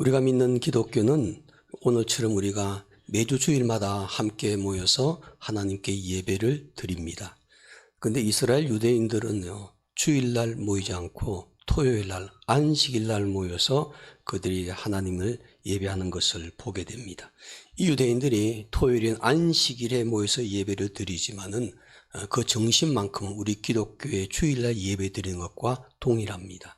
우리가 믿는 기독교는 오늘처럼 우리가 매주 주일마다 함께 모여서 하나님께 예배를 드립니다. 그런데 이스라엘 유대인들은요, 주일날 모이지 않고 토요일날, 안식일날 모여서 그들이 하나님을 예배하는 것을 보게 됩니다. 이 유대인들이 토요일인 안식일에 모여서 예배를 드리지만은 그 정신만큼은 우리 기독교의 주일날 예배 드리는 것과 동일합니다.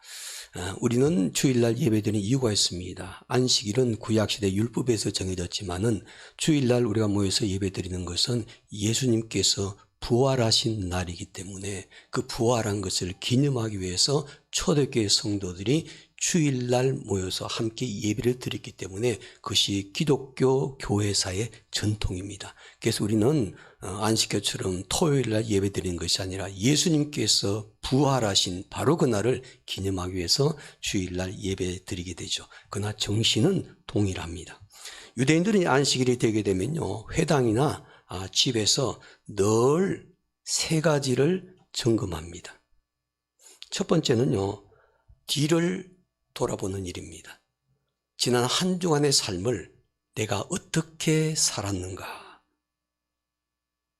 우리는 주일날 예배드리는 이유가 있습니다. 안식일은 구약시대 율법에서 정해졌지만은 주일날 우리가 모여서 예배드리는 것은 예수님께서 부활하신 날이기 때문에 그 부활한 것을 기념하기 위해서 초대교회 성도들이 주일날 모여서 함께 예배를 드렸기 때문에 그것이 기독교 교회사의 전통입니다. 그래서 우리는 안식교처럼 토요일날 예배드리는 것이 아니라 예수님께서 부활하신 바로 그날을 기념하기 위해서 주일날 예배드리게 되죠. 그러나 정신은 동일합니다. 유대인들은 안식일이 되게 되면요, 회당이나 집에서 늘 세 가지를 점검합니다. 첫 번째는요, 뒤를 돌아보는 일입니다. 지난 한 주간의 삶을 내가 어떻게 살았는가?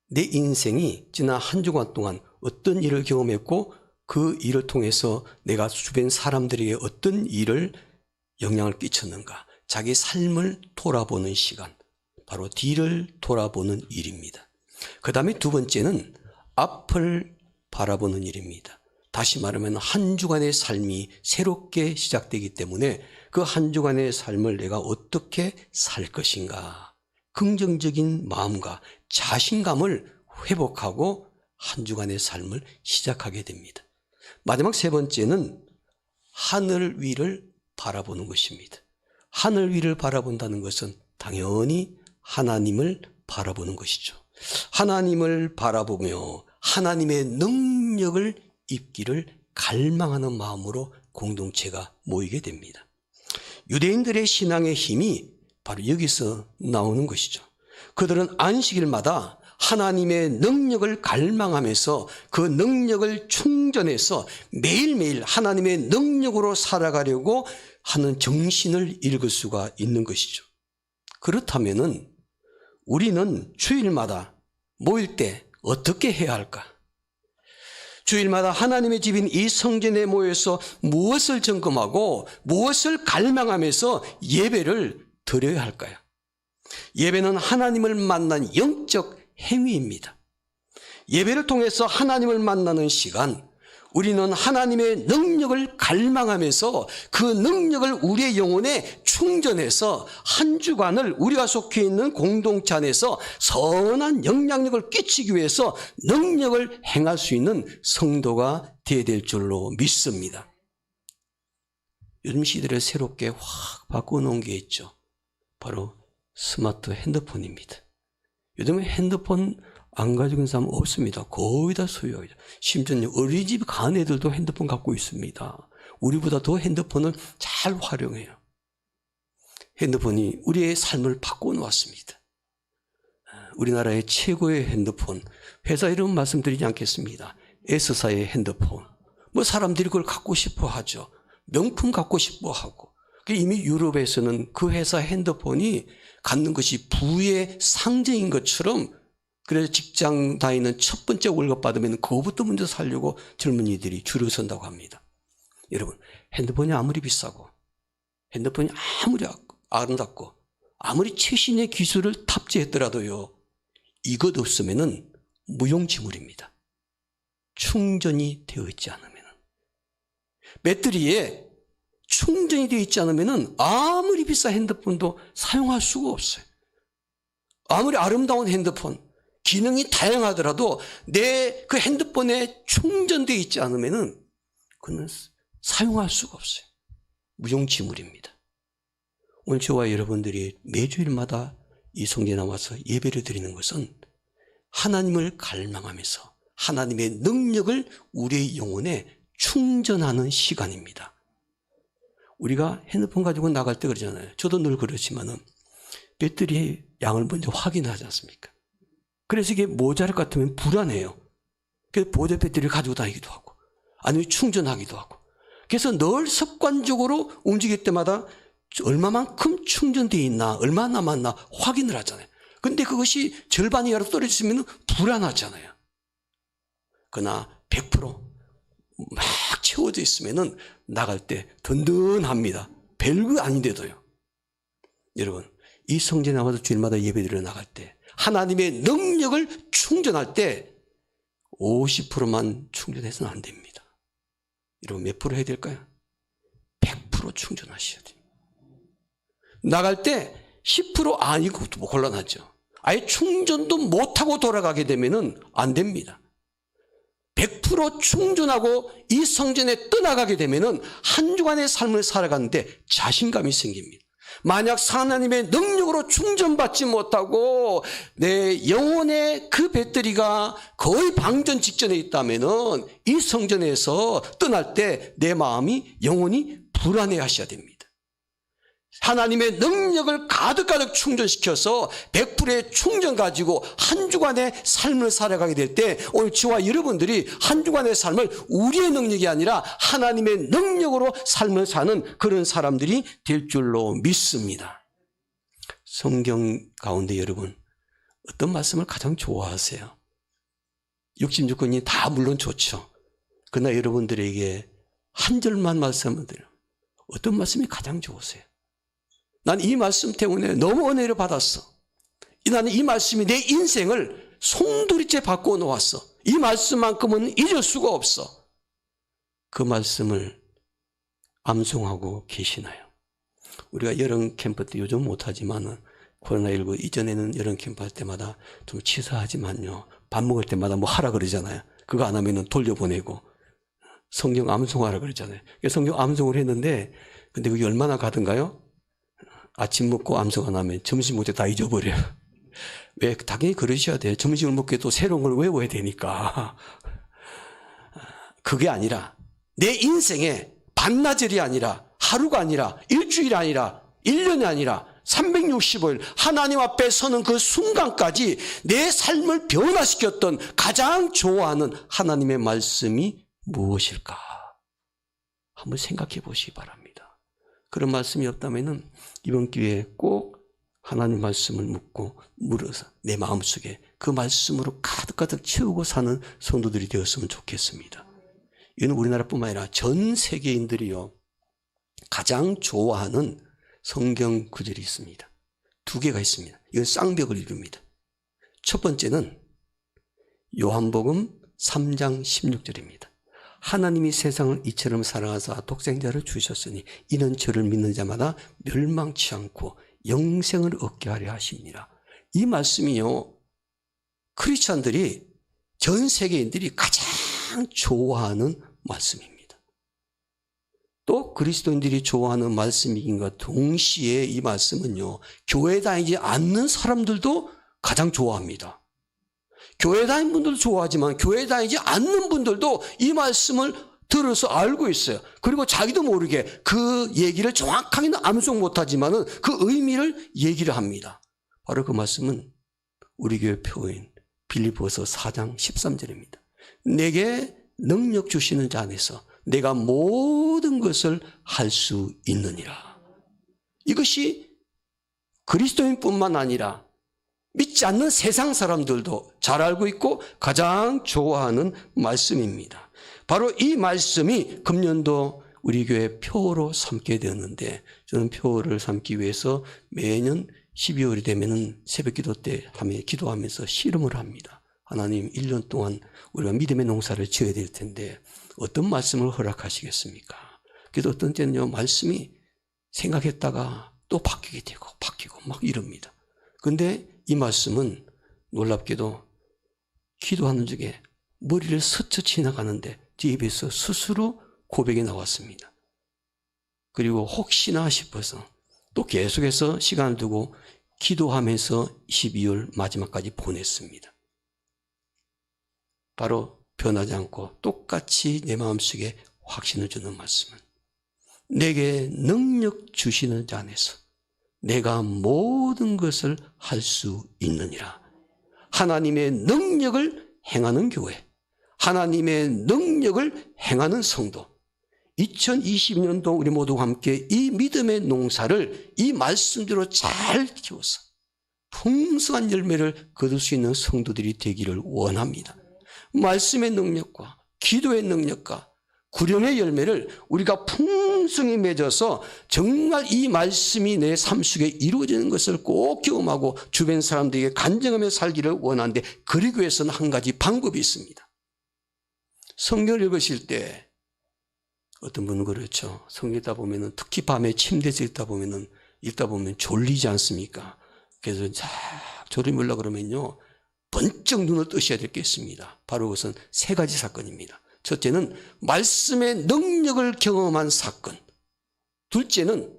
내 인생이 지난 한 주간 동안 어떤 일을 경험했고 그 일을 통해서 내가 주변 사람들에게 어떤 일을 영향을 끼쳤는가? 자기 삶을 돌아보는 시간, 바로 뒤를 돌아보는 일입니다. 그 다음에 두 번째는 앞을 바라보는 일입니다. 다시 말하면 한 주간의 삶이 새롭게 시작되기 때문에 그 한 주간의 삶을 내가 어떻게 살 것인가, 긍정적인 마음과 자신감을 회복하고 한 주간의 삶을 시작하게 됩니다. 마지막 세 번째는 하늘 위를 바라보는 것입니다. 하늘 위를 바라본다는 것은 당연히 하나님을 바라보는 것이죠. 하나님을 바라보며 하나님의 능력을 입기를 갈망하는 마음으로 공동체가 모이게 됩니다. 유대인들의 신앙의 힘이 바로 여기서 나오는 것이죠. 그들은 안식일마다 하나님의 능력을 갈망하면서 그 능력을 충전해서 매일매일 하나님의 능력으로 살아가려고 하는 정신을 읽을 수가 있는 것이죠. 그렇다면은 우리는 주일마다 모일 때 어떻게 해야 할까? 주일마다 하나님의 집인 이 성전에 모여서 무엇을 점검하고 무엇을 갈망하면서 예배를 드려야 할까요? 예배는 하나님을 만난 영적 행위입니다. 예배를 통해서 하나님을 만나는 시간, 우리는 하나님의 능력을 갈망하면서 그 능력을 우리의 영혼에 충전해서 한 주간을 우리가 속해 있는 공동체 안에서 선한 영향력을 끼치기 위해서 능력을 행할 수 있는 성도가 되어야 될 줄로 믿습니다. 요즘 시대를 새롭게 확 바꿔놓은 게 있죠. 바로 스마트 핸드폰입니다. 요즘에 핸드폰 안 가지고 있는 사람은 없습니다. 거의 다 소유하죠. 심지어 어린이집 간 애들도 핸드폰 갖고 있습니다. 우리보다 더 핸드폰을 잘 활용해요. 핸드폰이 우리의 삶을 바꿔놓았습니다. 우리나라의 최고의 핸드폰, 회사 이름 말씀드리지 않겠습니다. S사의 핸드폰. 뭐 사람들이 그걸 갖고 싶어 하죠. 명품 갖고 싶어 하고. 이미 유럽에서는 그 회사 핸드폰이 갖는 것이 부의 상징인 것처럼, 그래서 직장 다니는 첫 번째 월급 받으면 그거부터 먼저 살려고 젊은이들이 줄을 선다고 합니다. 여러분, 핸드폰이 아무리 비싸고 핸드폰이 아무리 아름답고 아무리 최신의 기술을 탑재했더라도요, 이것 없으면은 무용지물입니다. 충전이 되어 있지 않으면은, 배터리에 충전이 되어 있지 않으면은 아무리 비싼 핸드폰도 사용할 수가 없어요. 아무리 아름다운 핸드폰, 기능이 다양하더라도 내 그 핸드폰에 충전되어 있지 않으면은 그는 사용할 수가 없어요. 무용지물입니다. 오늘 저와 여러분들이 매주일마다 이 성전에 나와서 예배를 드리는 것은 하나님을 갈망하면서 하나님의 능력을 우리의 영혼에 충전하는 시간입니다. 우리가 핸드폰 가지고 나갈 때 그러잖아요. 저도 늘 그렇지만은 배터리의 양을 먼저 확인하지 않습니까? 그래서 이게 모자랄 것 같으면 불안해요. 그래서 보조 배터리를 가지고 다니기도 하고, 아니면 충전하기도 하고. 그래서 늘 습관적으로 움직일 때마다 얼마만큼 충전되어 있나, 얼마나 남았나 확인을 하잖아요. 근데 그것이 절반 이하로 떨어지면 불안하잖아요. 그러나 100% 막 채워져 있으면 나갈 때 든든합니다. 별거 아닌데도요. 여러분, 이 성전에 나와서 주일마다 예배드려 나갈 때 하나님의 능력을 충전할 때 50%만 충전해서는 안 됩니다. 여러분, 몇 프로 해야 될까요? 100% 충전하셔야 돼요. 나갈 때 10% 아니고 곤란하죠. 아예 충전도 못하고 돌아가게 되면 안 됩니다. 100% 충전하고 이 성전에 떠나가게 되면 한 주간의 삶을 살아가는데 자신감이 생깁니다. 만약 하나님의 능력으로 충전받지 못하고 내 영혼의 그 배터리가 거의 방전 직전에 있다면 이 성전에서 떠날 때 내 마음이 영혼이 불안해 하셔야 됩니다. 하나님의 능력을 가득가득 충전시켜서 100%의 충전 가지고 한 주간의 삶을 살아가게 될 때 오늘 저와 여러분들이 한 주간의 삶을 우리의 능력이 아니라 하나님의 능력으로 삶을 사는 그런 사람들이 될 줄로 믿습니다. 성경 가운데 여러분 어떤 말씀을 가장 좋아하세요? 66권이 다 물론 좋죠. 그러나 여러분들에게 한 절만 말씀을 드려요. 어떤 말씀이 가장 좋으세요? 난 이 말씀 때문에 너무 은혜를 받았어. 나는 이 말씀이 내 인생을 송두리째 바꿔 놓았어. 이 말씀만큼은 잊을 수가 없어. 그 말씀을 암송하고 계시나요? 우리가 여름 캠프 때 요즘 못하지만 코로나19 이전에는 여름 캠프 할 때마다 좀 치사하지만요. 밥 먹을 때마다 뭐 하라 그러잖아요. 그거 안 하면 돌려보내고 성경 암송하라 그러잖아요. 성경 암송을 했는데 근데 그게 얼마나 가던가요? 아침 먹고 암송 안 하면 점심 먹을 때 다 잊어버려요. 왜? 당연히 그러셔야 돼요. 점심을 먹게 또 새로운 걸 외워야 되니까. 그게 아니라 내 인생에 반나절이 아니라 하루가 아니라 일주일이 아니라 1년이 아니라 365일 하나님 앞에 서는 그 순간까지 내 삶을 변화시켰던 가장 좋아하는 하나님의 말씀이 무엇일까? 한번 생각해 보시기 바랍니다. 그런 말씀이 없다면 이번 기회에 꼭 하나님 말씀을 묻고 물어서 내 마음속에 그 말씀으로 가득가득 채우고 사는 성도들이 되었으면 좋겠습니다. 이건 우리나라뿐만 아니라 전 세계인들이요 가장 좋아하는 성경 구절이 있습니다. 두 개가 있습니다. 이건 쌍벽을 이룹니다. 첫 번째는 요한복음 3장 16절입니다. 하나님이 세상을 이처럼 사랑하사 독생자를 주셨으니 이는 저를 믿는 자마다 멸망치 않고 영생을 얻게 하려 하십니다. 이 말씀이요 크리스찬들이 전 세계인들이 가장 좋아하는 말씀입니다. 또 그리스도인들이 좋아하는 말씀인과 동시에 이 말씀은요 교회 다니지 않는 사람들도 가장 좋아합니다. 교회 다니는 분들도 좋아하지만 교회 다니지 않는 분들도 이 말씀을 들어서 알고 있어요. 그리고 자기도 모르게 그 얘기를 정확하게는 암송 못하지만 그 의미를 얘기를 합니다. 바로 그 말씀은 우리 교회 표어인 빌립보서 4장 13절입니다. 내게 능력 주시는 자 안에서 내가 모든 것을 할 수 있느니라. 이것이 그리스도인뿐만 아니라 믿지 않는 세상 사람들도 잘 알고 있고 가장 좋아하는 말씀입니다. 바로 이 말씀이 금년도 우리 교회 표어로 삼게 되었는데 저는 표어를 삼기 위해서 매년 12월이 되면 새벽기도 때 기도하면서 씨름을 합니다. 하나님 1년 동안 우리가 믿음의 농사를 지어야 될 텐데 어떤 말씀을 허락하시겠습니까? 그래도 어떤 때는요 말씀이 생각했다가 또 바뀌게 되고 바뀌고 막 이럽니다. 그런데 이 말씀은 놀랍게도 기도하는 중에 머리를 스쳐 지나가는데 제 입에서 스스로 고백이 나왔습니다. 그리고 혹시나 싶어서 또 계속해서 시간을 두고 기도하면서 12월 마지막까지 보냈습니다. 바로 변하지 않고 똑같이 내 마음속에 확신을 주는 말씀은 내게 능력 주시는 자 안에서 내가 모든 것을 할 수 있느니라. 하나님의 능력을 행하는 교회, 하나님의 능력을 행하는 성도, 2022년도 우리 모두가 함께 이 믿음의 농사를 이 말씀대로 잘 키워서 풍성한 열매를 거둘 수 있는 성도들이 되기를 원합니다. 말씀의 능력과 기도의 능력과 구령의 열매를 우리가 풍성히 맺어서 정말 이 말씀이 내 삶 속에 이루어지는 것을 꼭 경험하고 주변 사람들에게 간증하며 살기를 원하는데, 그러기 위해서는 한 가지 방법이 있습니다. 성경을 읽으실 때 어떤 분은 그렇죠. 성경 읽다 보면은, 특히 밤에 침대에서 읽다 보면 졸리지 않습니까? 그래서 쫙 졸음으려고 그러면요, 번쩍 눈을 뜨셔야 될 게 있습니다. 바로 그것은 세 가지 사건입니다. 첫째는 말씀의 능력을 경험한 사건, 둘째는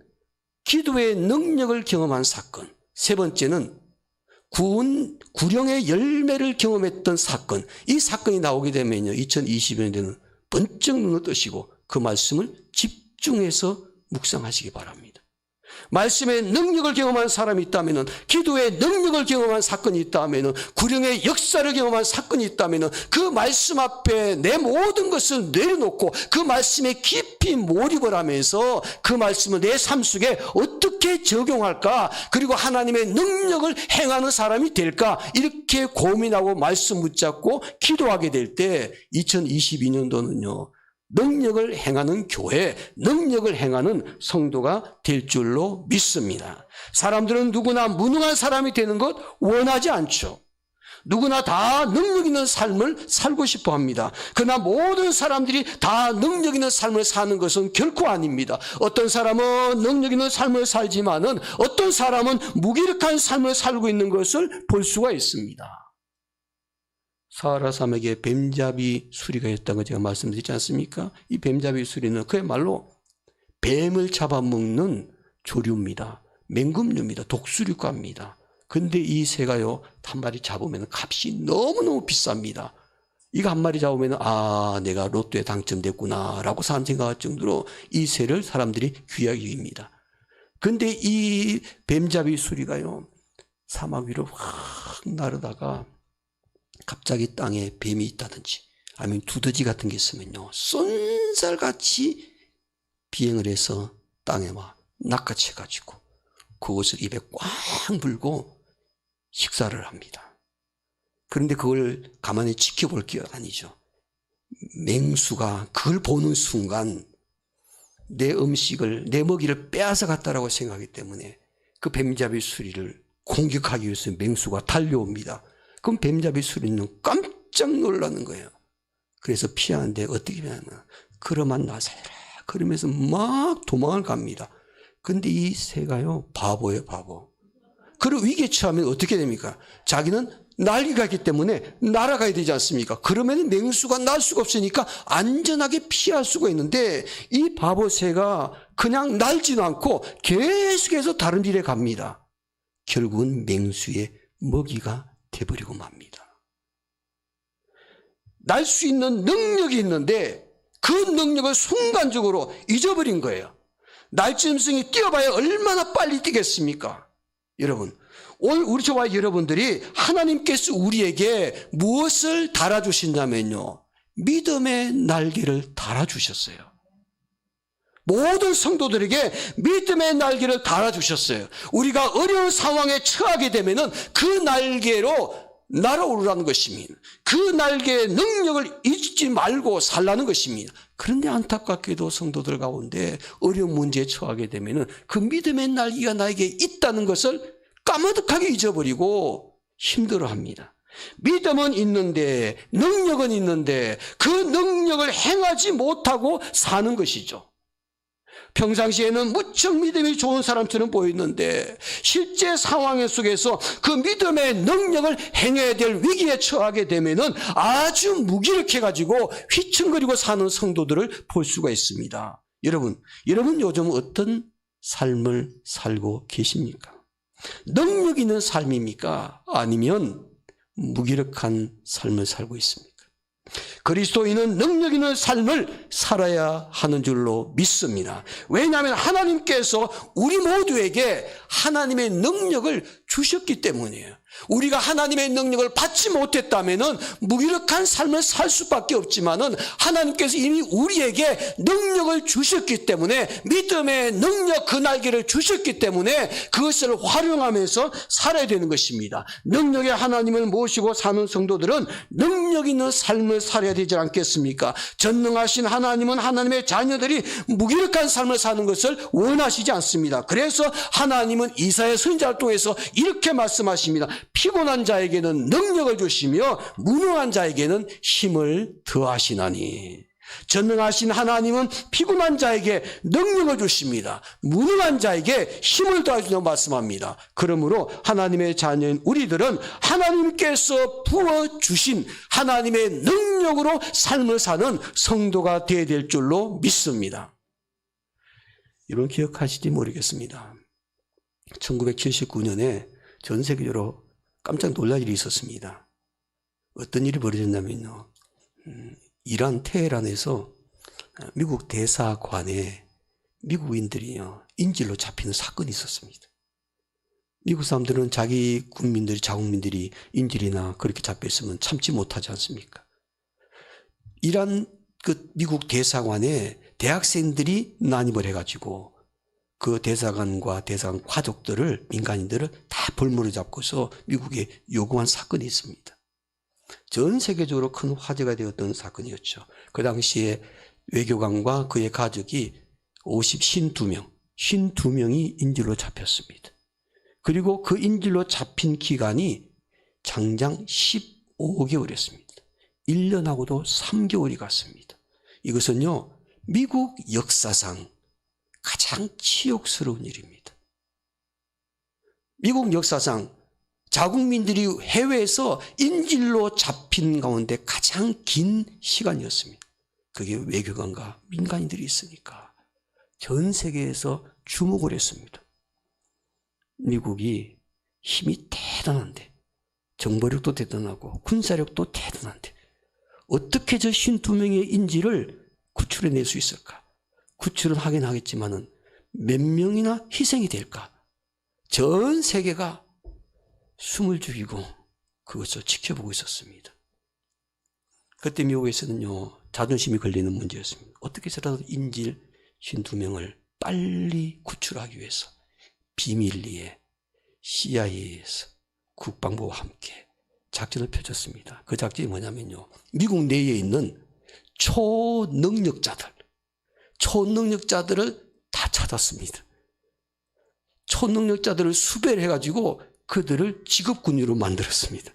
기도의 능력을 경험한 사건, 세 번째는 구령의 열매를 경험했던 사건. 이 사건이 나오게 되면요, 2020년에는 번쩍 눈을 뜨시고 그 말씀을 집중해서 묵상하시기 바랍니다. 말씀의 능력을 경험한 사람이 있다면, 기도의 능력을 경험한 사건이 있다면, 구령의 역사를 경험한 사건이 있다면, 그 말씀 앞에 내 모든 것을 내려놓고 그 말씀에 깊이 몰입을 하면서 그 말씀을 내 삶 속에 어떻게 적용할까, 그리고 하나님의 능력을 행하는 사람이 될까, 이렇게 고민하고 말씀 붙잡고 기도하게 될 때 2022년도는요 능력을 행하는 교회, 능력을 행하는 성도가 될 줄로 믿습니다. 사람들은 누구나 무능한 사람이 되는 것 원하지 않죠. 누구나 다 능력 있는 삶을 살고 싶어 합니다. 그러나 모든 사람들이 다 능력 있는 삶을 사는 것은 결코 아닙니다. 어떤 사람은 능력 있는 삶을 살지만은 어떤 사람은 무기력한 삶을 살고 있는 것을 볼 수가 있습니다. 사하라 산맥에 뱀잡이 수리가 있다는 거 제가 말씀드리지 않습니까? 이 뱀잡이 수리는 그야말로 뱀을 잡아먹는 조류입니다. 맹금류입니다. 독수리과입니다. 근데 이 새가요, 한 마리 잡으면 값이 너무너무 비쌉니다. 이거 한 마리 잡으면 내가 로또에 당첨됐구나 라고 사람 생각할 정도로 이 새를 사람들이 귀하게 여깁니다. 근데 이 뱀잡이 수리가요, 사막 위로 확 나르다가 갑자기 땅에 뱀이 있다든지 아니면 두더지 같은 게 있으면요, 쏜살같이 비행을 해서 땅에 막 낚아채가지고 그것을 입에 꽉 물고 식사를 합니다. 그런데 그걸 가만히 지켜볼 게 아니죠. 맹수가 그걸 보는 순간 내 음식을, 내 먹이를 빼앗아 갔다라고 생각하기 때문에 그 뱀잡이 수리를 공격하기 위해서 맹수가 달려옵니다. 그럼 뱀잡이 수리는 깜짝 놀라는 거예요. 그래서 피하는데 어떻게 피하냐, 그러만 나서라 그러면서 막 도망을 갑니다. 근데 이 새가요, 바보예요, 바보. 그리고 위기에 처하면 어떻게 됩니까? 자기는 날개가 있기 때문에 날아가야 되지 않습니까? 그러면 맹수가 날 수가 없으니까 안전하게 피할 수가 있는데, 이 바보 새가 그냥 날지는 않고 계속해서 다른 일에 갑니다. 결국은 맹수의 먹이가 돼버리고 맙니다. 날 수 있는 능력이 있는데 그 능력을 순간적으로 잊어버린 거예요. 날짐승이 뛰어봐야 얼마나 빨리 뛰겠습니까? 여러분, 오늘 저와 여러분들이 하나님께서 우리에게 무엇을 달아주신다면요, 믿음의 날개를 달아주셨어요. 모든 성도들에게 믿음의 날개를 달아주셨어요. 우리가 어려운 상황에 처하게 되면은 그 날개로 날아오르라는 것입니다. 그 날개의 능력을 잊지 말고 살라는 것입니다. 그런데 안타깝게도 성도들 가운데 어려운 문제에 처하게 되면은 그 믿음의 날개가 나에게 있다는 것을 까마득하게 잊어버리고 힘들어합니다. 믿음은 있는데, 능력은 있는데 그 능력을 행하지 못하고 사는 것이죠. 평상시에는 무척 믿음이 좋은 사람처럼 보이는데 실제 상황 속에서 그 믿음의 능력을 행해야 될 위기에 처하게 되면은 아주 무기력해가지고 휘청거리고 사는 성도들을 볼 수가 있습니다. 여러분 요즘 어떤 삶을 살고 계십니까? 능력 있는 삶입니까? 아니면 무기력한 삶을 살고 있습니까? 그리스도인은 능력 있는 삶을 살아야 하는 줄로 믿습니다. 왜냐하면 하나님께서 우리 모두에게 하나님의 능력을 주셨기 때문이에요. 우리가 하나님의 능력을 받지 못했다면은 무기력한 삶을 살 수밖에 없지만은 하나님께서 이미 우리에게 능력을 주셨기 때문에 믿음의 능력 그 날개를 주셨기 때문에 그것을 활용하면서 살아야 되는 것입니다. 능력의 하나님을 모시고 사는 성도들은 능력 있는 삶을 살아야 되지 않겠습니까? 전능하신 하나님은 하나님의 자녀들이 무기력한 삶을 사는 것을 원하시지 않습니다. 그래서 하나님은 이사야 선지자를 통해서 이렇게 말씀하십니다. 피곤한 자에게는 능력을 주시며 무능한 자에게는 힘을 더하시나니. 전능하신 하나님은 피곤한 자에게 능력을 주십니다. 무능한 자에게 힘을 더하신다고 말씀합니다. 그러므로 하나님의 자녀인 우리들은 하나님께서 부어주신 하나님의 능력으로 삶을 사는 성도가 되어야 될 줄로 믿습니다. 이런 기억하실지 모르겠습니다. 1979년에 전 세계적으로 깜짝 놀랄 일이 있었습니다. 어떤 일이 벌어졌냐면요. 이란 테헤란에서 미국 대사관에 미국인들이요, 인질로 잡히는 사건이 있었습니다. 미국 사람들은 자기 국민들이, 자국민들이 인질이나 그렇게 잡혀있으면 참지 못하지 않습니까? 이란 그 미국 대사관에 대학생들이 난입을 해가지고 그 대사관과 대사관 가족들을, 민간인들을 다 볼모로 잡고서 미국에 요구한 사건이 있습니다. 전 세계적으로 큰 화제가 되었던 사건이었죠. 그 당시에 외교관과 그의 가족이 52명이 인질로 잡혔습니다. 그리고 그 인질로 잡힌 기간이 장장 15개월이었습니다. 1년하고도 3개월이 갔습니다. 이것은요, 미국 역사상 가장 치욕스러운 일입니다. 미국 역사상 자국민들이 해외에서 인질로 잡힌 가운데 가장 긴 시간이었습니다. 그게 외교관과 민간인들이 있으니까 전 세계에서 주목을 했습니다. 미국이 힘이 대단한데, 정보력도 대단하고 군사력도 대단한데 어떻게 저 52명의 인질을 구출해낼 수 있을까? 구출은 하긴 하겠지만은 몇 명이나 희생이 될까? 전 세계가 숨을 죽이고 그것을 지켜보고 있었습니다. 그때 미국에서는요, 자존심이 걸리는 문제였습니다. 어떻게 해서라도 인질 52명을 빨리 구출하기 위해서 비밀리에 CIA에서 국방부와 함께 작전을 펼쳤습니다. 그 작전이 뭐냐면요, 미국 내에 있는 초능력자들을 다 찾았습니다. 초능력자들을 수배를 해가지고 그들을 직업군유로 만들었습니다.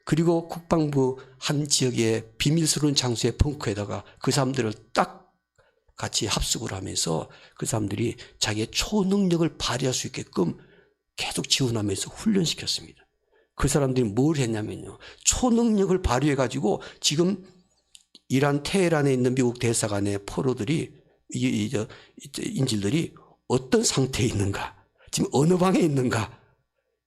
그리고 국방부 한 지역의 비밀스러운 장소의 벙커에다가 그 사람들을 딱 같이 합숙을 하면서 그 사람들이 자기의 초능력을 발휘할 수 있게끔 계속 지원하면서 훈련시켰습니다. 그 사람들이 뭘 했냐면요, 초능력을 발휘해가지고 지금 이란 테헤란에 있는 미국 대사관의 포로들이, 인질들이 어떤 상태에 있는가, 지금 어느 방에 있는가,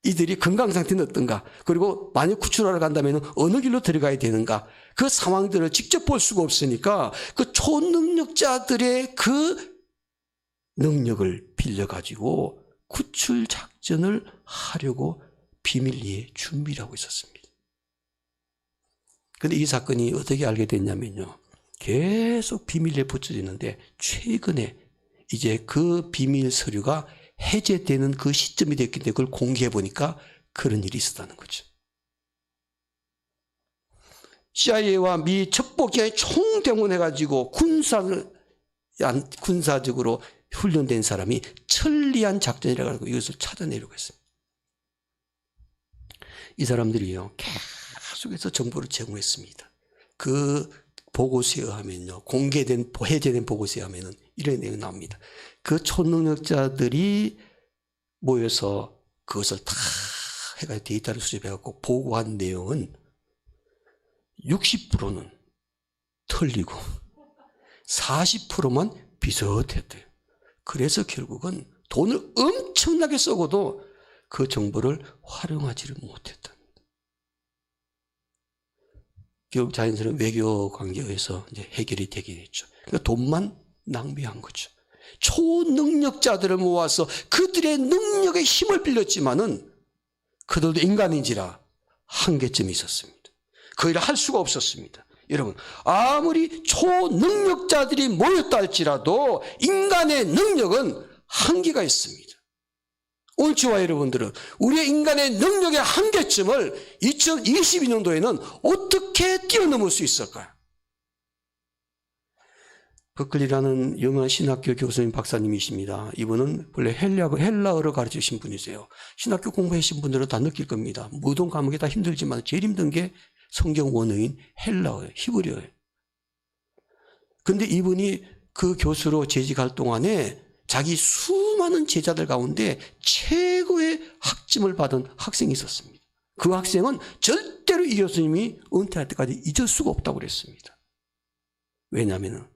이들이 건강 상태는 어떤가, 그리고 만약 구출하러 간다면 어느 길로 들어가야 되는가, 그 상황들을 직접 볼 수가 없으니까 그 초능력자들의 그 능력을 빌려가지고 구출 작전을 하려고 비밀리에 준비를 하고 있었습니다. 그런데 이 사건이 어떻게 알게 됐냐면요, 계속 비밀리에 붙여지는데 최근에 이제 그 비밀 서류가 해제되는 그 시점이 됐기 때문에 그걸 공개해 보니까 그런 일이 있었다는 거죠. CIA와 미 첩보기관이 총동원해가지고 군사적으로 훈련된 사람이 천리안 작전이라고 하고 이것을 찾아내려고 했습니다. 이 사람들이요, 계속해서 정보를 제공했습니다. 그 보고서에 의하면요, 해제된 보고서에 의하면은 이런 내용이 나옵니다. 그 초능력자들이 모여서 그것을 다 해가지고 데이터를 수집해갖고 보고한 내용은 60%는 틀리고 40%만 비슷했대요. 그래서 결국은 돈을 엄청나게 쓰고도 그 정보를 활용하지를 못했다. 결국 자연스러운 외교 관계에서 이제 해결이 되게 됐죠. 그러니까 돈만 낭비한 거죠. 초능력자들을 모아서 그들의 능력의 힘을 빌렸지만은 그들도 인간인지라 한계점이 있었습니다. 그 일을 할 수가 없었습니다. 여러분, 아무리 초능력자들이 모였다 할지라도 인간의 능력은 한계가 있습니다. 오늘 저와 여러분들은 우리의 인간의 능력의 한계점을 2022년도에는 어떻게 뛰어넘을 수 있을까요? 버클리라는 유명한 신학교 교수님 박사님이십니다. 이분은 원래 헬라어를 가르치신 분이세요. 신학교 공부하신 분들은 다 느낄 겁니다. 모든 과목이 다 힘들지만 제일 힘든 게 성경 원어인 헬라어예요. 히브리어예요. 근데 이분이 그 교수로 재직할 동안에 자기 수많은 제자들 가운데 최고의 학점을 받은 학생이 있었습니다. 그 학생은 절대로 이 교수님이 은퇴할 때까지 잊을 수가 없다고 그랬습니다. 왜냐하면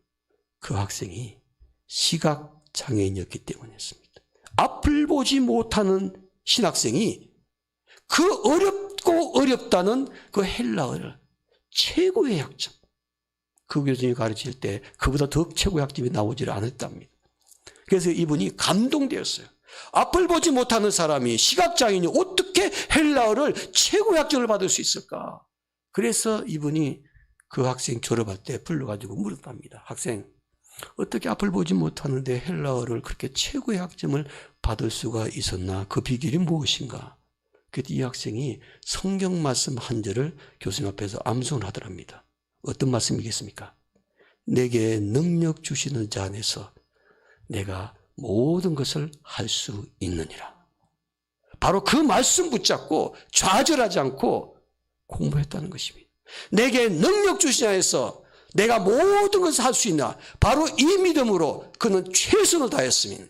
그 학생이 시각장애인이었기 때문이었습니다. 앞을 보지 못하는 신학생이 그 어렵고 어렵다는 그 헬라어를 최고의 학점, 그 교수님이 가르칠 때 그보다 더 최고의 학점이 나오지를 않았답니다. 그래서 이분이 감동되었어요. 앞을 보지 못하는 사람이, 시각장애인이 어떻게 헬라어를 최고의 학점을 받을 수 있을까? 그래서 이분이 그 학생 졸업할 때 불러가지고 물었답니다. 학생, 어떻게 앞을 보지 못하는데 헬라어를 그렇게 최고의 학점을 받을 수가 있었나? 그 비결이 무엇인가? 그때 이 학생이 성경 말씀 한 절을 교수님 앞에서 암송을 하더랍니다. 어떤 말씀이겠습니까? 내게 능력 주시는 자 안에서 내가 모든 것을 할 수 있느니라. 바로 그 말씀 붙잡고 좌절하지 않고 공부했다는 것입니다. 내게 능력 주시는 자 안에서 내가 모든 것을 할 수 있나? 바로 이 믿음으로 그는 최선을 다했습니다.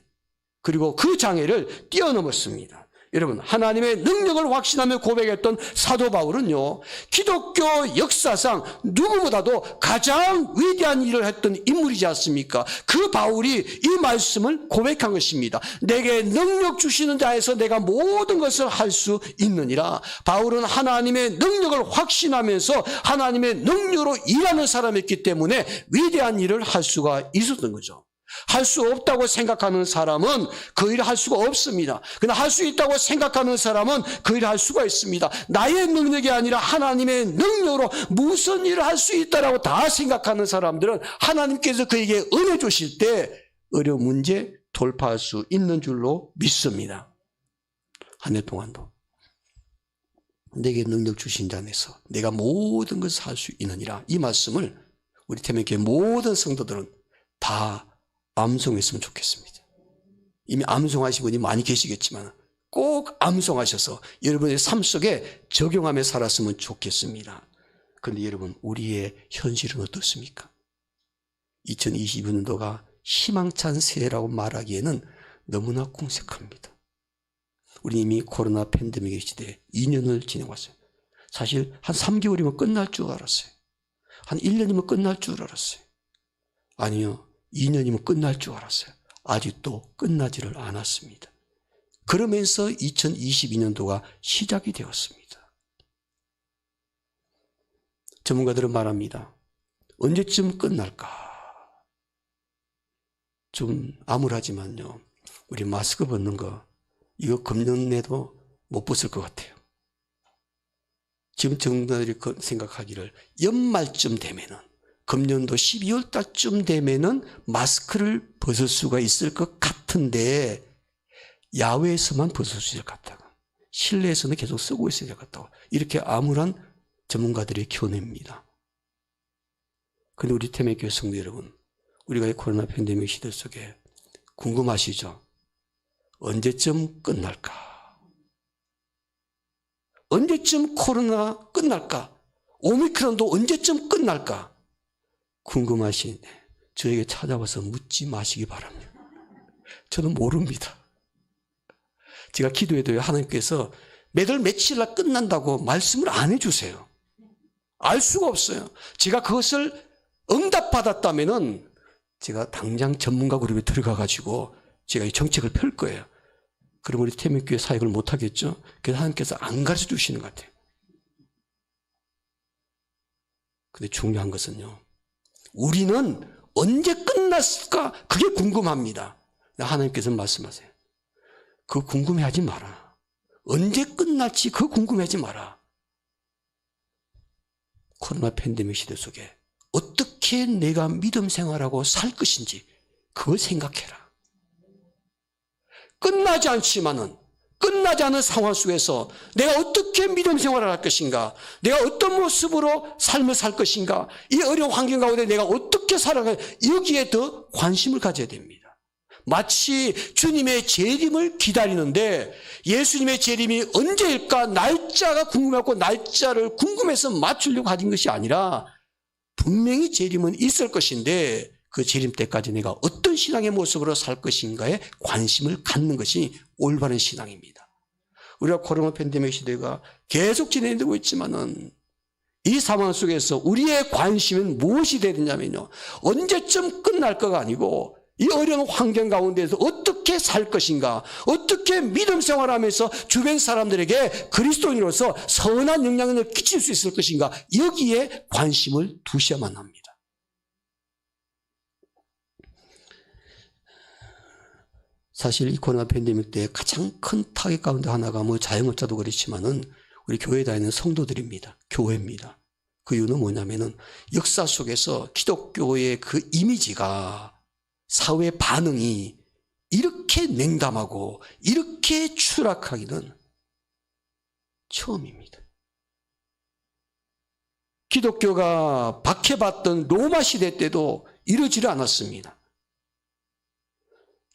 그리고 그 장애를 뛰어넘었습니다. 여러분, 하나님의 능력을 확신하며 고백했던 사도 바울은요, 기독교 역사상 누구보다도 가장 위대한 일을 했던 인물이지 않습니까? 그 바울이 이 말씀을 고백한 것입니다. 내게 능력 주시는 자에서 내가 모든 것을 할 수 있느니라. 바울은 하나님의 능력을 확신하면서 하나님의 능력으로 일하는 사람이었기 때문에 위대한 일을 할 수가 있었던 거죠. 할 수 없다고 생각하는 사람은 그 일을 할 수가 없습니다. 그러나 할 수 있다고 생각하는 사람은 그 일을 할 수가 있습니다. 나의 능력이 아니라 하나님의 능력으로 무슨 일을 할 수 있다라고 다 생각하는 사람들은 하나님께서 그에게 은혜 주실 때 어려운 문제 돌파할 수 있는 줄로 믿습니다. 한 해 동안도 내게 능력 주신 자 안에서 내가 모든 것을 할 수 있느니라. 이 말씀을 우리 태명교회 모든 성도들은 다 암송했으면 좋겠습니다. 이미 암송하신 분이 많이 계시겠지만 꼭 암송하셔서 여러분의 삶 속에 적용하며 살았으면 좋겠습니다. 그런데 여러분, 우리의 현실은 어떻습니까? 2022년도가 희망찬 새해라고 말하기에는 너무나 궁색합니다. 우리 이미 코로나 팬데믹의 시대에 2년을 지내왔어요. 사실 한 3개월이면 끝날 줄 알았어요. 한 1년이면 끝날 줄 알았어요. 아니요. 2년이면 끝날 줄 알았어요. 아직도 끝나지를 않았습니다. 그러면서 2022년도가 시작이 되었습니다. 전문가들은 말합니다. 언제쯤 끝날까? 좀 암울하지만요. 우리 마스크 벗는 거 이거 금년 내도 못 벗을 것 같아요. 지금 전문가들이 생각하기를 연말쯤 되면은, 금년도 12월 달쯤 되면은 마스크를 벗을 수가 있을 것 같은데 야외에서만 벗을 수 있을 것 같다고, 실내에서는 계속 쓰고 있어야 될 것 같다고, 이렇게 암울한 전문가들의 견해입니다. 그런데 우리 태명교회 성도 여러분, 우리가 이 코로나 팬데믹 시대 속에 궁금하시죠? 언제쯤 끝날까? 언제쯤 코로나 끝날까? 오미크론도 언제쯤 끝날까? 궁금하시는데 저에게 찾아와서 묻지 마시기 바랍니다. 저는 모릅니다. 제가 기도해도 하나님께서 매달 며칠날 끝난다고 말씀을 안 해주세요. 알 수가 없어요. 제가 그것을 응답받았다면은 제가 당장 전문가 그룹에 들어가가지고 제가 이 정책을 펼 거예요. 그럼 우리 태명교회 사역을 못하겠죠? 그래서 하나님께서 안 가르쳐 주시는 것 같아요. 근데 중요한 것은요, 우리는 언제 끝났을까? 그게 궁금합니다. 하나님께서 말씀하세요. 그거 궁금해하지 마라. 언제 끝날지 그거 궁금하지 마라. 코로나 팬데믹 시대 속에 어떻게 내가 믿음 생활하고 살 것인지 그걸 생각해라. 끝나지 않지만은 끝나지 않은 상황 속에서 내가 어떻게 믿음 생활을 할 것인가, 내가 어떤 모습으로 삶을 살 것인가, 이 어려운 환경 가운데 내가 어떻게 살아가, 여기에 더 관심을 가져야 됩니다. 마치 주님의 재림을 기다리는데 예수님의 재림이 언제일까 날짜가 궁금해갖고 날짜를 궁금해서 맞추려고 하는 것이 아니라 분명히 재림은 있을 것인데 그 재림 때까지 내가 어떤 신앙의 모습으로 살 것인가에 관심을 갖는 것이 올바른 신앙입니다. 우리가 코로나 팬데믹 시대가 계속 진행되고 있지만은 이 상황 속에서 우리의 관심은 무엇이 되야 되냐면요, 언제쯤 끝날 거가 아니고 이 어려운 환경 가운데서 어떻게 살 것인가, 어떻게 믿음 생활하면서 주변 사람들에게 그리스도인으로서 선한 영향을 끼칠 수 있을 것인가, 여기에 관심을 두셔야만 합니다. 사실 이 코로나 팬데믹 때 가장 큰 타격 가운데 하나가 뭐 자영업자도 그렇지만은 우리 교회에 다니는 성도들입니다. 교회입니다. 그 이유는 뭐냐면은 역사 속에서 기독교의 그 이미지가, 사회 반응이 이렇게 냉담하고 이렇게 추락하기는 처음입니다. 기독교가 박해받던 로마 시대 때도 이러지를 않았습니다.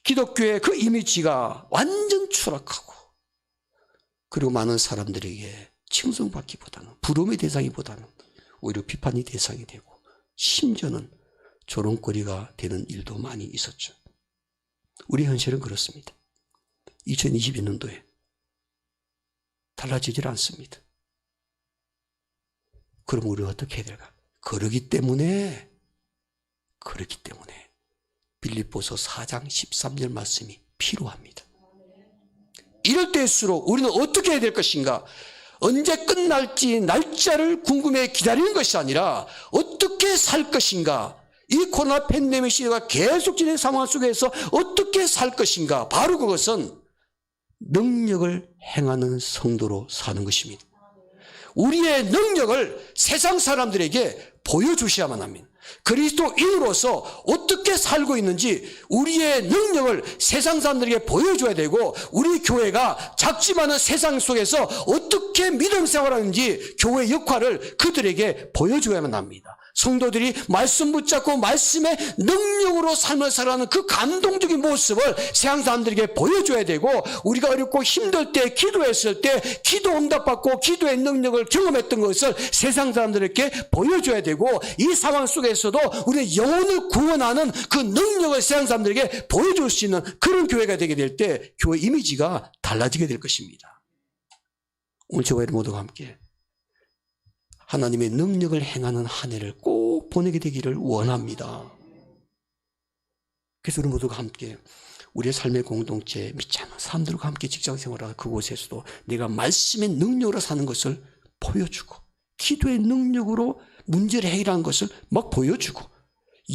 기독교의 그 이미지가 완전 추락하고, 그리고 많은 사람들에게 칭송받기보다는, 부름의 대상이보다는 오히려 비판의 대상이 되고, 심지어는 조롱거리가 되는 일도 많이 있었죠. 우리 현실은 그렇습니다. 2022년도에 달라지질 않습니다. 그럼 우리가 어떻게 해야 될까? 그러기 때문에 빌립보서 4장 13절 말씀이 필요합니다. 이럴 때일수록 우리는 어떻게 해야 될 것인가? 언제 끝날지 날짜를 궁금해 기다리는 것이 아니라 어떻게 살 것인가? 이 코로나 팬데믹 시대가 계속 진행 상황 속에서 어떻게 살 것인가? 바로 그것은 능력을 행하는 성도로 사는 것입니다. 우리의 능력을 세상 사람들에게 보여주셔야만 합니다. 그리스도인으로서 어떻게 살고 있는지 우리의 능력을 세상 사람들에게 보여줘야 되고, 우리 교회가 작지만은 세상 속에서 어떻게 믿음 생활하는지 교회의 역할을 그들에게 보여줘야만 합니다. 성도들이 말씀 붙잡고 말씀의 능력으로 삶을 살아가는 그 감동적인 모습을 세상 사람들에게 보여줘야 되고, 우리가 어렵고 힘들 때 기도했을 때 기도 응답받고 기도의 능력을 경험했던 것을 세상 사람들에게 보여줘야 되고, 이 상황 속에서도 우리의 영혼을 구원하는 그 능력을 세상 사람들에게 보여줄 수 있는 그런 교회가 되게 될 때 교회 이미지가 달라지게 될 것입니다. 오늘 저와 여러분 모두가 함께 하나님의 능력을 행하는 한 해를 꼭 보내게 되기를 원합니다. 그래서 우리 모두가 함께 우리의 삶의 공동체, 믿지 않는 사람들과 함께 직장생활하는 그곳에서도 내가 말씀의 능력으로 사는 것을 보여주고, 기도의 능력으로 문제를 해결하는 것을 막 보여주고,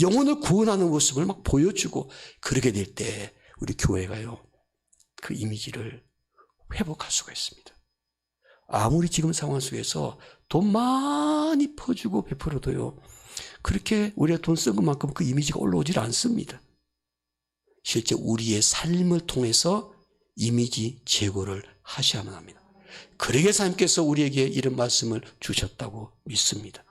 영혼을 구원하는 모습을 막 보여주고, 그렇게 될 때 우리 교회가요, 그 이미지를 회복할 수가 있습니다. 아무리 지금 상황 속에서 돈 많이 퍼주고 베풀어도요, 그렇게 우리가 돈 쓴 것만큼 그 이미지가 올라오질 않습니다. 실제 우리의 삶을 통해서 이미지 제고를 하셔야만 합니다. 그러게 하나님께서 우리에게 이런 말씀을 주셨다고 믿습니다.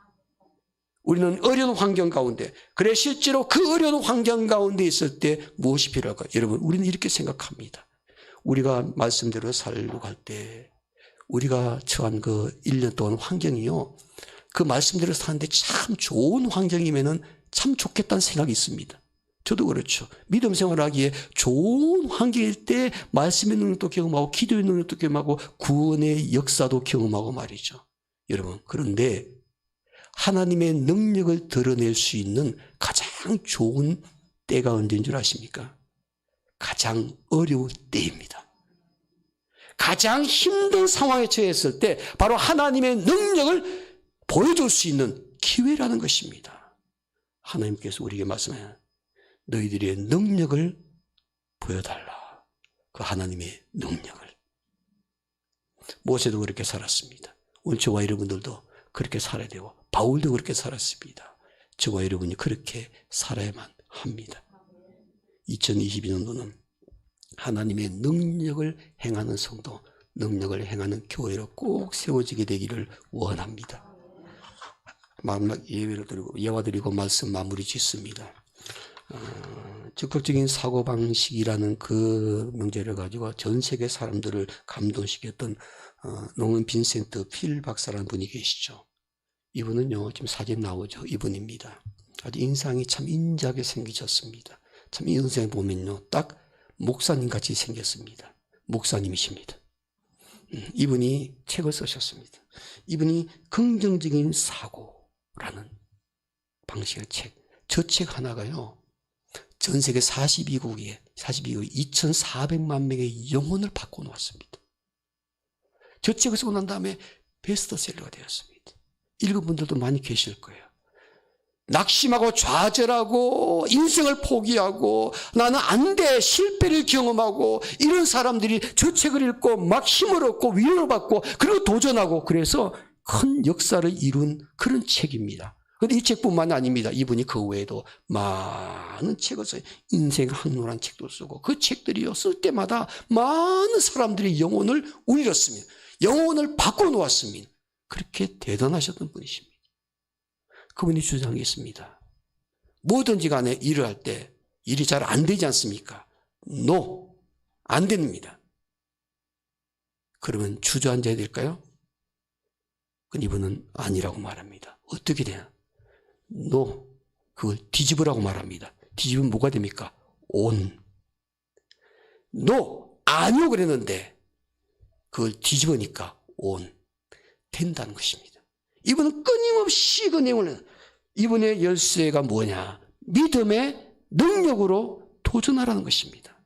우리는 어려운 환경 가운데, 그래 실제로 그 어려운 환경 가운데 있을 때 무엇이 필요할까? 여러분, 우리는 이렇게 생각합니다. 우리가 말씀대로 살려고 할 때 우리가 처한 그 1년 동안 환경이요, 그 말씀대로 사는데 참 좋은 환경이면은 참 좋겠다는 생각이 있습니다. 저도 그렇죠. 믿음 생활하기에 좋은 환경일 때 말씀의 능력도 경험하고 기도의 능력도 경험하고 구원의 역사도 경험하고 말이죠. 여러분, 그런데 하나님의 능력을 드러낼 수 있는 가장 좋은 때가 언제인 줄 아십니까? 가장 어려운 때입니다. 가장 힘든 상황에 처했을 때 바로 하나님의 능력을 보여줄 수 있는 기회라는 것입니다. 하나님께서 우리에게 말씀해요. 너희들의 능력을 보여달라. 그 하나님의 능력을. 모세도 그렇게 살았습니다. 오늘 저와 여러분들도 그렇게 살아야 되고 바울도 그렇게 살았습니다. 저와 여러분이 그렇게 살아야만 합니다. 2022년도는 하나님의 능력을 행하는 성도, 능력을 행하는 교회로 꼭 세워지게 되기를 원합니다. 마지막 예화 드리고 말씀 마무리 짓습니다. 적극적인 사고방식이라는 그 명제를 가지고 전 세계 사람들을 감동시켰던 노먼 빈센트 필 박사라는 분이 계시죠. 이분은요, 지금 사진 나오죠. 이분입니다. 아주 인상이 참 인자하게 생기셨습니다. 참 이 인상에 보면요, 딱 목사님 같이 생겼습니다. 목사님이십니다. 이분이 책을 쓰셨습니다. 이분이 긍정적인 사고라는 방식의 책. 저 책 하나가요, 전 세계 42국에 2,400만 명의 영혼을 바꿔놓았습니다. 저 책을 쓰고 난 다음에 베스트셀러가 되었습니다. 읽은 분들도 많이 계실 거예요. 낙심하고 좌절하고 인생을 포기하고 나는 안 돼, 실패를 경험하고 이런 사람들이 저 책을 읽고 막 힘을 얻고 위로를 받고 그리고 도전하고 그래서 큰 역사를 이룬 그런 책입니다. 그런데 이 책뿐만 아닙니다. 이분이 그 외에도 많은 책을 써요. 인생 항로라는 책도 쓰고 그 책들이요, 쓸 때마다 많은 사람들의 영혼을 울렸습니다. 영혼을 바꿔놓았습니다. 그렇게 대단하셨던 분이십니다. 그분이 주장했습니다. 뭐든지 간에 일을 할 때 일이 잘 안 되지 않습니까? No, 안 됩니다. 그러면 주저앉아야 될까요? 이분은 아니라고 말합니다. 어떻게 되나? No, 그걸 뒤집으라고 말합니다. 뒤집으면 뭐가 됩니까? On. No, 아니요 그랬는데 그걸 뒤집으니까 on. 된다는 것입니다. 이분은 끊임없이 그 내용을, 이분의 열쇠가 뭐냐? 믿음의 능력으로 도전하라는 것입니다.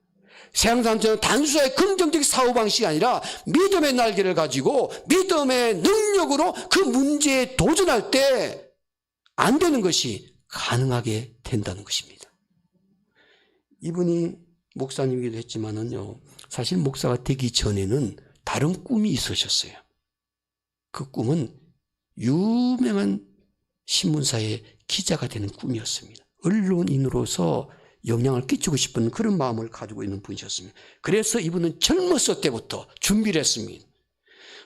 세상사람처럼 단순하게 긍정적 사고방식이 아니라 믿음의 날개를 가지고 믿음의 능력으로 그 문제에 도전할 때 안 되는 것이 가능하게 된다는 것입니다. 이분이 목사님이기도 했지만은요, 사실 목사가 되기 전에는 다른 꿈이 있으셨어요. 그 꿈은 유명한 신문사의 기자가 되는 꿈이었습니다. 언론인으로서 영향을 끼치고 싶은 그런 마음을 가지고 있는 분이셨습니다. 그래서 이분은 젊었을 때부터 준비를 했습니다.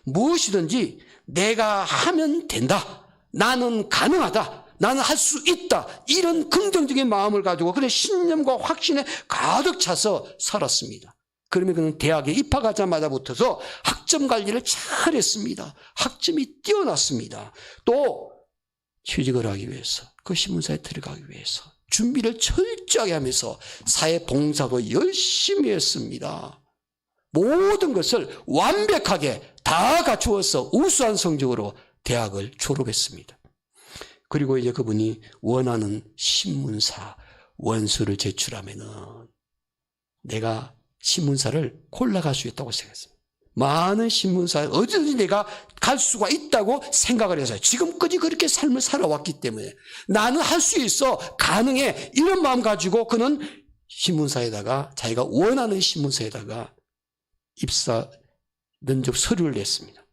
무엇이든지 내가 하면 된다. 나는 가능하다. 나는 할 수 있다. 이런 긍정적인 마음을 가지고 그런 신념과 확신에 가득 차서 살았습니다. 그러면 그는 대학에 입학하자마자부터서 학점 관리를 잘했습니다. 학점이 뛰어났습니다. 또 취직을 하기 위해서, 그 신문사에 들어가기 위해서 준비를 철저하게 하면서 사회 봉사도 열심히 했습니다. 모든 것을 완벽하게 다 갖추어서 우수한 성적으로 대학을 졸업했습니다. 그리고 이제 그분이 원하는 신문사 원서를 제출하면은 내가 신문사를 골라갈 수 있다고 생각했습니다. 많은 신문사에 어디든지 내가 갈 수가 있다고 생각을 해서 지금까지 그렇게 삶을 살아왔기 때문에 나는 할 수 있어, 가능해, 이런 마음 가지고 그는 신문사에다가 자기가 원하는 신문사에다가 입사 면접 서류를 냈습니다.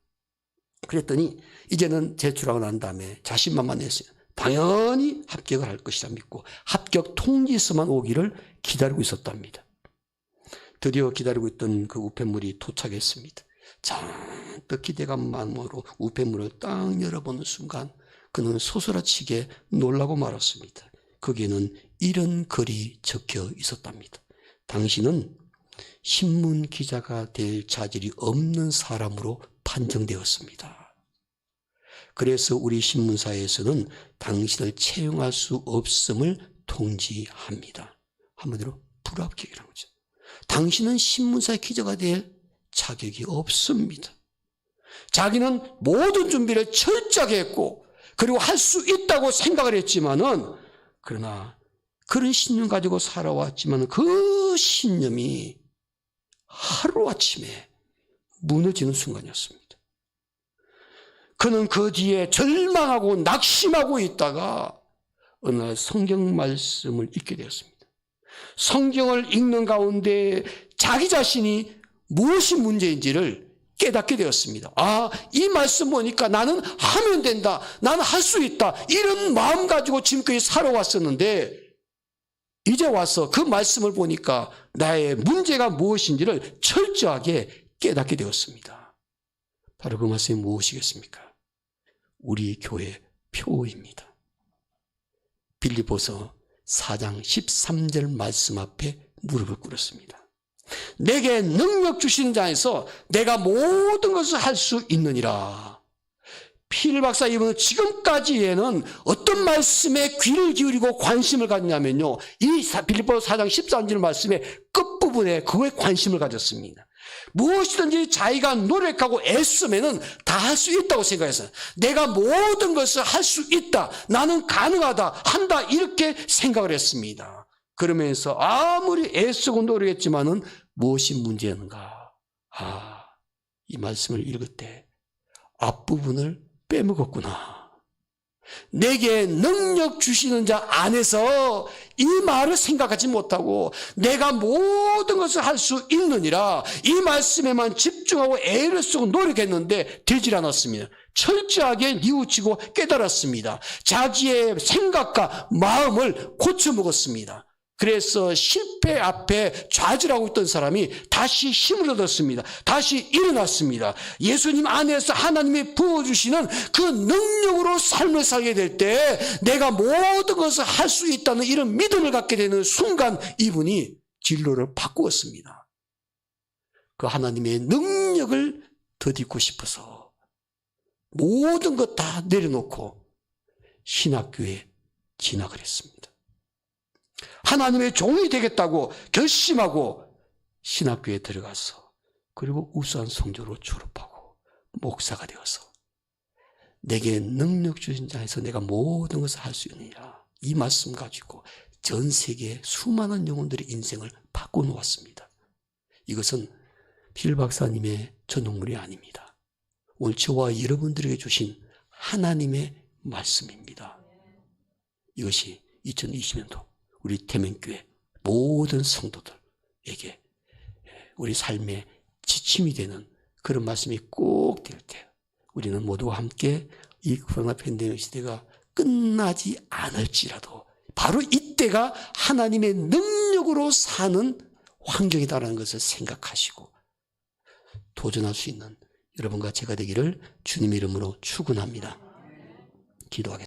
그랬더니 이제는 제출하고 난 다음에 자신만만했어요. 당연히 합격을 할 것이라 믿고 합격 통지서만 오기를 기다리고 있었답니다. 드디어 기다리고 있던 그 우편물이 도착했습니다. 잔뜩 기대감 마음으로 우편물을 딱 열어보는 순간 그는 소스라치게 놀라고 말았습니다. 거기에는 이런 글이 적혀 있었답니다. 당신은 신문 기자가 될 자질이 없는 사람으로 판정되었습니다. 그래서 우리 신문사에서는 당신을 채용할 수 없음을 통지합니다. 한마디로 불합격이라는 거죠. 당신은 신문사의 기자가 될 자격이 없습니다. 자기는 모든 준비를 철저하게 했고 그리고 할 수 있다고 생각을 했지만은, 그러나 그런 신념 가지고 살아왔지만 그 신념이 하루아침에 무너지는 순간이었습니다. 그는 그 뒤에 절망하고 낙심하고 있다가 어느 날 성경 말씀을 읽게 되었습니다. 성경을 읽는 가운데 자기 자신이 무엇이 문제인지를 깨닫게 되었습니다. 아, 이 말씀 보니까 나는 하면 된다. 나는 할 수 있다. 이런 마음 가지고 지금까지 살아왔었는데 이제 와서 그 말씀을 보니까 나의 문제가 무엇인지를 철저하게 깨닫게 되었습니다. 바로 그 말씀이 무엇이겠습니까? 우리 교회 표입니다. 빌립보서 4장 13절 말씀 앞에 무릎을 꿇었습니다. 내게 능력 주시는 자에서 내가 모든 것을 할 수 있느니라. 필 박사 이분은 지금까지에는 어떤 말씀에 귀를 기울이고 관심을 가졌냐면요, 이 빌립보서 4장 13절 말씀의 끝부분에 그거에 관심을 가졌습니다. 무엇이든지 자기가 노력하고 애쓰면은 다 할 수 있다고 생각했어요. 내가 모든 것을 할 수 있다. 나는 가능하다. 한다. 이렇게 생각을 했습니다. 그러면서 아무리 애쓰고 노력했지만은 무엇이 문제였는가? 아, 이 말씀을 읽을 때 앞부분을 빼먹었구나. 내게 능력 주시는 자 안에서 이 말을 생각하지 못하고 내가 모든 것을 할 수 있느니라 이 말씀에만 집중하고 애를 쓰고 노력했는데 되질 않았습니다. 철저하게 뉘우치고 깨달았습니다. 자기의 생각과 마음을 고쳐먹었습니다. 그래서 실패 앞에 좌절하고 있던 사람이 다시 힘을 얻었습니다. 다시 일어났습니다. 예수님 안에서 하나님이 부어주시는 그 능력으로 삶을 살게 될 때 내가 모든 것을 할 수 있다는 이런 믿음을 갖게 되는 순간 이분이 진로를 바꾸었습니다. 그 하나님의 능력을 덧입고 싶어서 모든 것 다 내려놓고 신학교에 진학을 했습니다. 하나님의 종이 되겠다고 결심하고 신학교에 들어가서 그리고 우수한 성적으로 졸업하고 목사가 되어서 내게 능력 주신 자에서 내가 모든 것을 할 수 있느니라 이 말씀 가지고 전 세계의 수많은 영혼들의 인생을 바꿔놓았습니다. 이것은 필 박사님의 전용물이 아닙니다. 오늘 저와 여러분들에게 주신 하나님의 말씀입니다. 이것이 2020년도 우리 태명교회 모든 성도들에게 우리 삶의 지침이 되는 그런 말씀이 꼭 될 때 우리는 모두와 함께 이 코로나 팬데믹 시대가 끝나지 않을지라도 바로 이때가 하나님의 능력으로 사는 환경이다라는 것을 생각하시고 도전할 수 있는 여러분과 제가 되기를 주님의 이름으로 축원합니다. 기도하겠습니다.